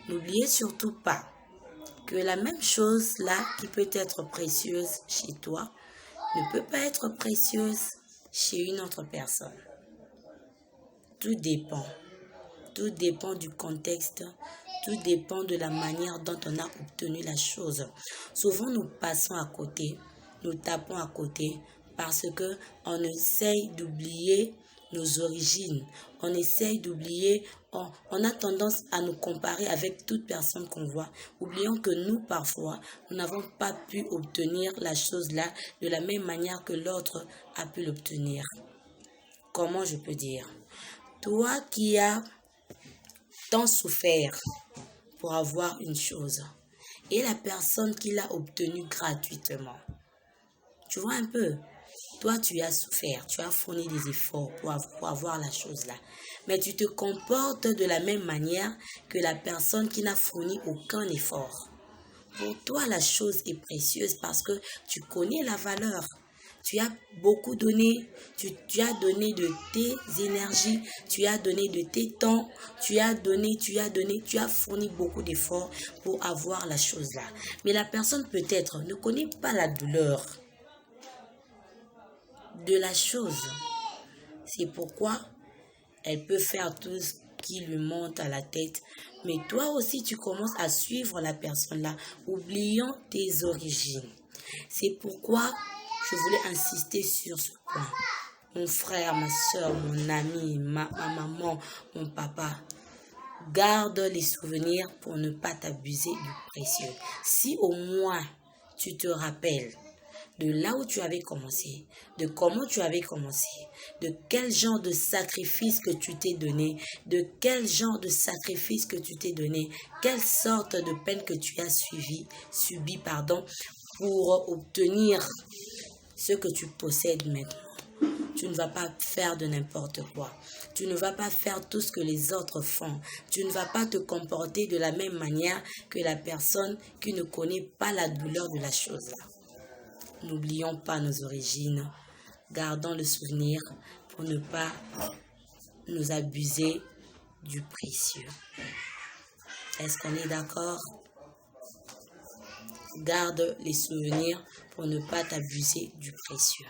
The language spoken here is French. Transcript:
N'oubliez surtout pas que la même chose là qui peut être précieuse chez toi ne peut pas être précieuse chez une autre personne. Tout dépend. Tout dépend du contexte, tout dépend de la manière dont on a obtenu la chose. Souvent, nous passons à côté, nous tapons à côté parce que on essaye d'oublier nos origines. On essaye d'oublier, on a tendance à nous comparer avec toute personne qu'on voit. Oublions que nous, parfois, nous n'avons pas pu obtenir la chose là de la même manière que l'autre a pu l'obtenir. Comment je peux dire? Toi qui as tant souffert pour avoir une chose et la personne qui l'a obtenue gratuitement. Tu vois un peu, toi tu as souffert, tu as fourni des efforts pour avoir la chose là, mais tu te comportes de la même manière que la personne qui n'a fourni aucun effort. Pour toi la chose est précieuse parce que tu connais la valeur. Tu as beaucoup donné, tu as donné de tes énergies, tu as donné de tes temps, tu as fourni beaucoup d'efforts pour avoir la chose là. Mais la personne peut-être ne connaît pas la douleur de la chose. C'est pourquoi elle peut faire tout ce qui lui monte à la tête. Mais toi aussi, tu commences à suivre la personne là, oubliant tes origines. C'est pourquoi je voulais insister sur ce point. Mon frère, ma soeur, mon ami, ma maman, mon papa, garde les souvenirs pour ne pas t'abuser du précieux. Si au moins tu te rappelles de là où tu avais commencé, de comment tu avais commencé, de quel genre de sacrifice que tu t'es donné, quelle sorte de peine que tu as subi, pour obtenir ce que tu possèdes maintenant. Tu ne vas pas faire de n'importe quoi. Tu ne vas pas faire tout ce que les autres font. Tu ne vas pas te comporter de la même manière que la personne qui ne connaît pas la douleur de la chose là. N'oublions pas nos origines. Gardons le souvenir pour ne pas nous abuser du précieux. Est-ce qu'on est d'accord? Garde les souvenirs pour ne pas t'abuser du précieux.